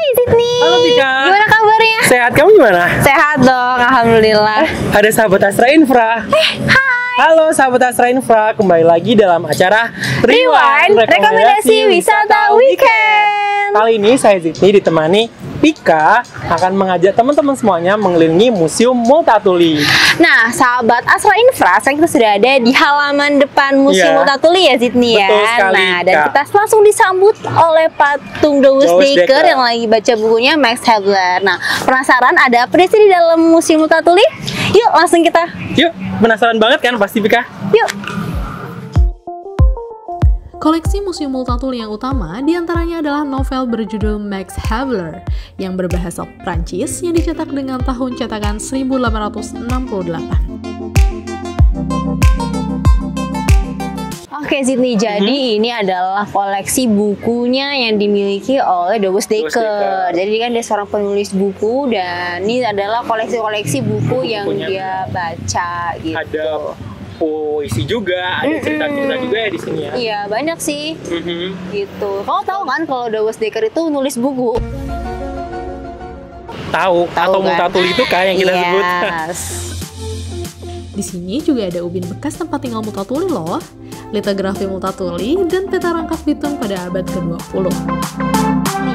Sydney. Halo Pika. Gimana kabarnya? Sehat, kamu gimana? Sehat dong, alhamdulillah. Ada sahabat Astra Infra. Hai. Halo sahabat Astra Infra, kembali lagi dalam acara Rewind Rekomendasi Wisata Weekend. Kali ini saya Sydney ditemani Pika akan mengajak teman-teman semuanya mengelilingi Museum Multatuli. Nah, sahabat Astra Infra, sekarang kita sudah ada di halaman depan Museum Multatuli ya, Sydney ya. Betul sekali, Nah, dan Kak. kita langsung disambut oleh patung Douwes Dekker yang lagi baca bukunya Max Havelaar. Nah, penasaran ada apa sih di dalam Museum Multatuli? Yuk, langsung kita. Yuk, penasaran banget kan pasti Pika? Yuk. Koleksi Museum Multatuli yang utama diantaranya adalah novel berjudul Max Havelaar yang berbahasa Prancis yang dicetak dengan tahun cetakan 1868. Oke Sydney, jadi ini adalah koleksi bukunya yang dimiliki oleh Douwes Dekker. Jadi kan dia seorang penulis buku dan ini adalah koleksi-koleksi buku yang dia baca gitu. Ada puisi juga, ada cerita-cerita juga ya di sini ya. Iya, banyak sih. Gitu. Kamu tahu kan kalau Douwes Dekker itu nulis buku? Tahu atau kan? Multatuli itu kayak yang kita sebut. Di sini juga ada ubin bekas tempat tinggal Multatuli loh, litografi Multatuli, dan peta rangkas Bitung pada abad ke-20.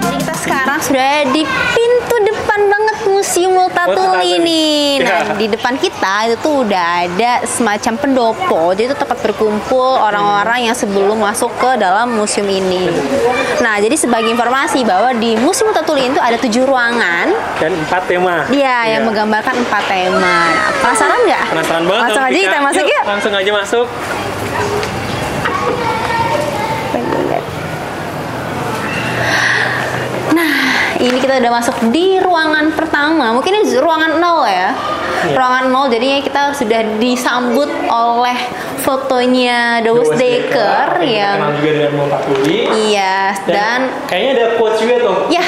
Jadi kita sekarang sudah di pintu depan banget Museum Multatuli nih. Nah, di depan kita itu tuh udah ada semacam pendopo. Jadi itu tempat berkumpul orang-orang yang sebelum masuk ke dalam museum ini. Nah, jadi sebagai informasi bahwa di Museum Multatuli itu ada 7 ruangan Dan 4 tema. Iya, yang menggambarkan 4 tema. Nah, penasaran nggak? Penasaran banget. Langsung aja kita masuk yuk. Langsung aja masuk. Ini kita udah masuk di ruangan pertama. Mungkin ini ruangan 0 ya. Ruangan 0, jadinya kita sudah disambut oleh fotonya Douwes Dekker yang kenal juga dengan Multatuli. iya, dan kayaknya ada quotes juga tuh. ya,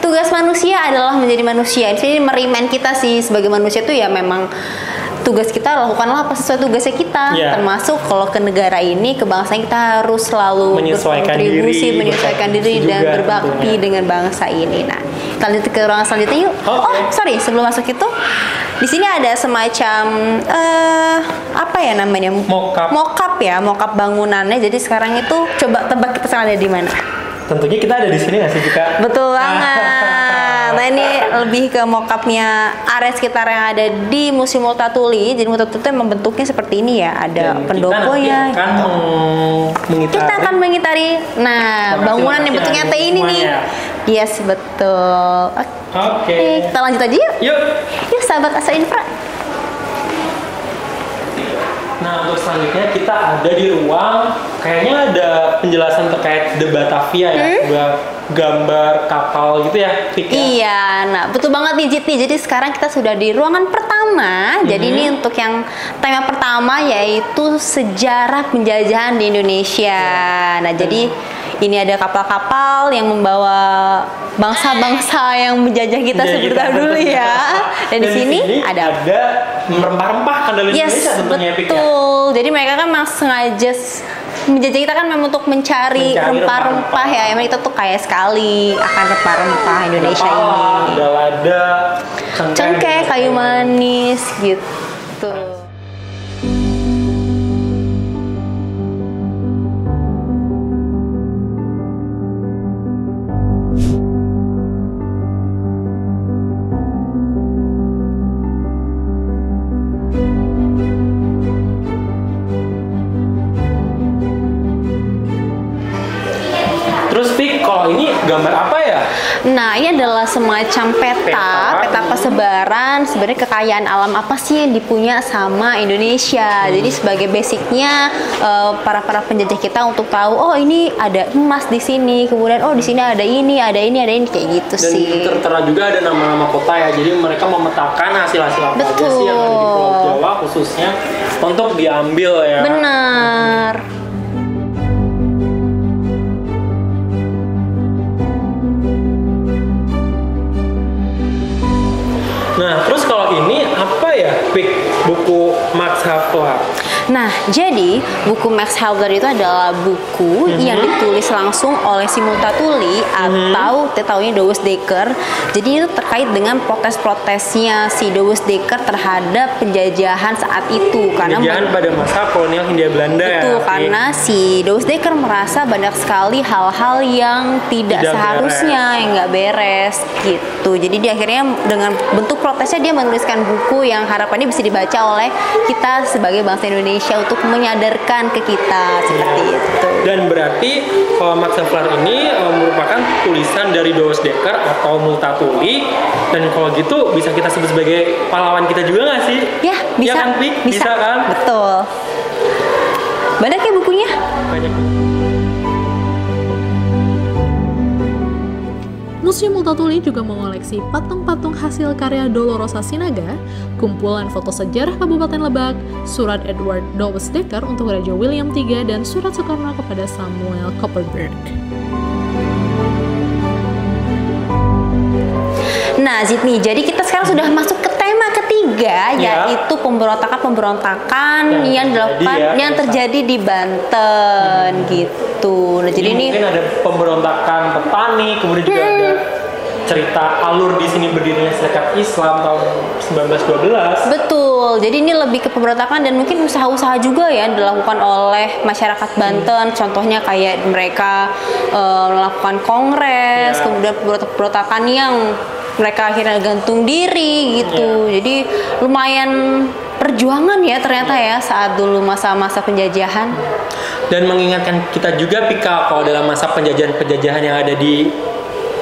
tugas manusia adalah menjadi manusia. Ini merimen kita sih sebagai manusia tuh ya memang tugas kita lakukanlah apa sesuai tugasnya kita, termasuk kalau ke negara ini, ke bangsa kita harus selalu berkontribusi, menyesuaikan diri dan berbakti tentunya dengan bangsa ini. Nah, kita lanjut ke ruangan selanjutnya yuk. Sorry, sebelum masuk itu, di sini ada semacam apa ya namanya? Mockup bangunannya. Jadi sekarang itu coba tebak kita sekarang ada di mana? Tentunya kita ada di sini nggak sih Jika? Betul banget. Nah, ini lebih ke mockupnya area sekitar yang ada di Museum Multatuli. Jadi Multatuli itu memang bentuknya seperti ini ya. Ada pendoponya. Kita akan mengitari. Nah, bangunan yang bentuknya T ini nih. Yes, betul. Oke. Kita lanjut aja yuk. Yuk, sahabat Astra Infra. Nah, untuk selanjutnya kita ada di ruang, kayaknya ada penjelasan terkait The Batavia ya, gambar kapal gitu ya, Pika? Iya, nah betul banget nih Jit nih. Jadi sekarang kita sudah di ruangan pertama. Jadi ini untuk yang tema pertama yaitu sejarah penjajahan di Indonesia. Nah, jadi ini ada kapal-kapal yang membawa bangsa-bangsa yang menjajah kita seperti dulu ya. Dan di sini ada rempah-rempah kan dari Indonesia tentunya, Pika. Betul. Jadi mereka kan memang sengaja menjajah kita kan memang untuk mencari rempah-rempah ya. Emang kita tuh kaya sekali akan rempah-rempah Indonesia ini. Ada lada, cengkeh, kayu manis gitu. Terus Pik, kalau ini gambar apa ya? Nah, ini adalah semacam peta persebaran sebenarnya kekayaan alam apa sih yang dipunya sama Indonesia. Jadi sebagai basicnya para penjajah kita untuk tahu, oh ini ada emas di sini, kemudian oh di sini ada ini kayak gitu sih. Dan tertera juga ada nama-nama kota ya. Jadi mereka memetakan hasil-hasil apa aja sih yang ada di Pulau Jawa khususnya untuk diambil ya. Benar. Nah, terus kalau ini apa ya, Pik, buku Max Havelaar? Nah, jadi buku Max Havelaar itu adalah buku yang ditulis langsung oleh si Multatuli atau taunya Douwe Dekker. Jadi itu terkait dengan protes-protesnya si Douwe Dekker terhadap penjajahan saat itu. Karena penjajahan pada masa kolonial Hindia Belanda. Betul, karena si Douwe Dekker merasa banyak sekali hal-hal yang tidak seharusnya, yang nggak beres gitu. Jadi dia akhirnya dengan bentuk protesnya dia menuliskan buku yang harapannya bisa dibaca oleh kita sebagai bangsa Indonesia untuk menyadarkan ke kita seperti itu. Dan berarti Max Havelaar ini merupakan tulisan dari Douwe Dekker atau Multatuli, dan kalau gitu bisa kita sebut sebagai pahlawan kita juga nggak sih? Ya, bisa. Ya kan, Pi? Bisa kan? Betul. Banyak ya bukunya? Banyak. Museum Multatuli juga mengoleksi patung-patung hasil karya Dolorosa Sinaga, kumpulan foto sejarah Kabupaten Lebak, surat Edward Douwe Dekker untuk Raja William III, dan surat Soekarno kepada Samuel Copperberg. Nah, Zidni, jadi kita sekarang sudah masuk ke tema ketiga, yaitu pemberontakan yang dilakukan yang terjadi di Banten gitu. Nah, jadi ini mungkin ada pemberontakan petani, kemudian juga ada cerita alur di sini berdirinya Serikat Islam tahun 1912. Betul. Jadi ini lebih ke pemberontakan dan mungkin usaha-usaha juga ya dilakukan oleh masyarakat Banten. Contohnya kayak mereka melakukan kongres, kemudian pemberontakan yang mereka akhirnya gantung diri gitu. Jadi lumayan perjuangan ya ternyata ya saat dulu masa-masa penjajahan. Dan mengingatkan kita juga, Pika, kalau dalam masa penjajahan yang ada di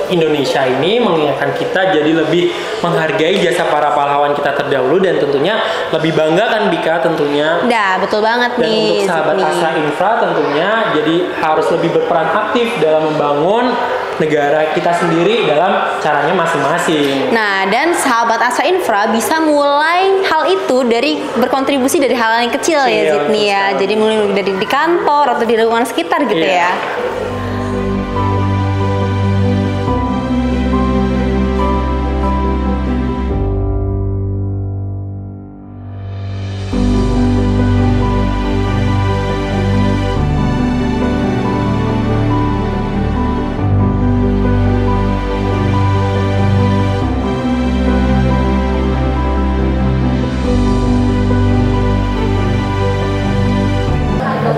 Indonesia ini, mengingatkan kita jadi lebih menghargai jasa para pahlawan kita terdahulu, dan tentunya lebih bangga kan, Bika, tentunya. Nah, betul banget dan nih. Dan untuk sahabat Astra Infra tentunya jadi harus lebih berperan aktif dalam membangun negara kita sendiri dalam caranya masing-masing. Nah, dan sahabat Astra Infra bisa mulai hal itu dari berkontribusi dari hal yang kecil ya, Zidni ya. Jadi mulai dari di kantor atau di lingkungan sekitar gitu ya.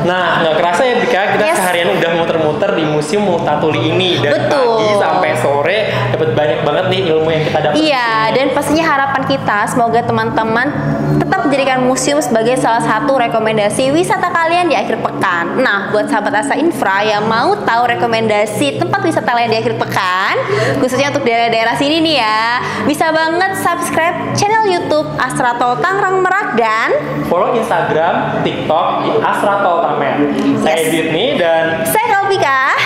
Nah, nggak kerasa ya, Bika, kita seharian udah muter-muter di Museum Multatuli ini, dan pagi sampai sore dapat banyak banget nih ilmu yang kita dapat. Iya, dan pastinya harapan kita semoga teman-teman tetap menjadikan museum sebagai salah satu rekomendasi wisata kalian di akhir pekan. Nah, buat sahabat Astra Infra yang mau tahu rekomendasi tempat wisata lain di akhir pekan, khususnya untuk daerah-daerah sini nih ya, bisa banget subscribe channel YouTube Astra Tol Tangerang Merak dan follow Instagram, TikTok di Astra Tol Tangerang. Saya Zidni dan saya Kalpika.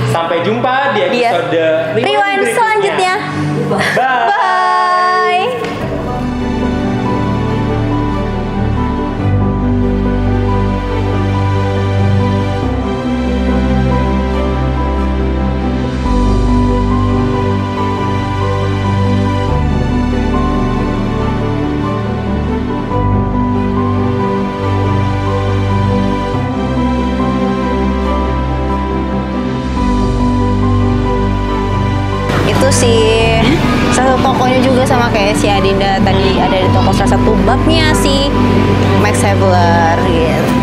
Sampai jumpa di episode Rewind selanjutnya. Bye. Bye. Sih satu tokonya juga sama kayak si Adinda tadi ada di toko salah satu babnya si Max Havelaar gitu.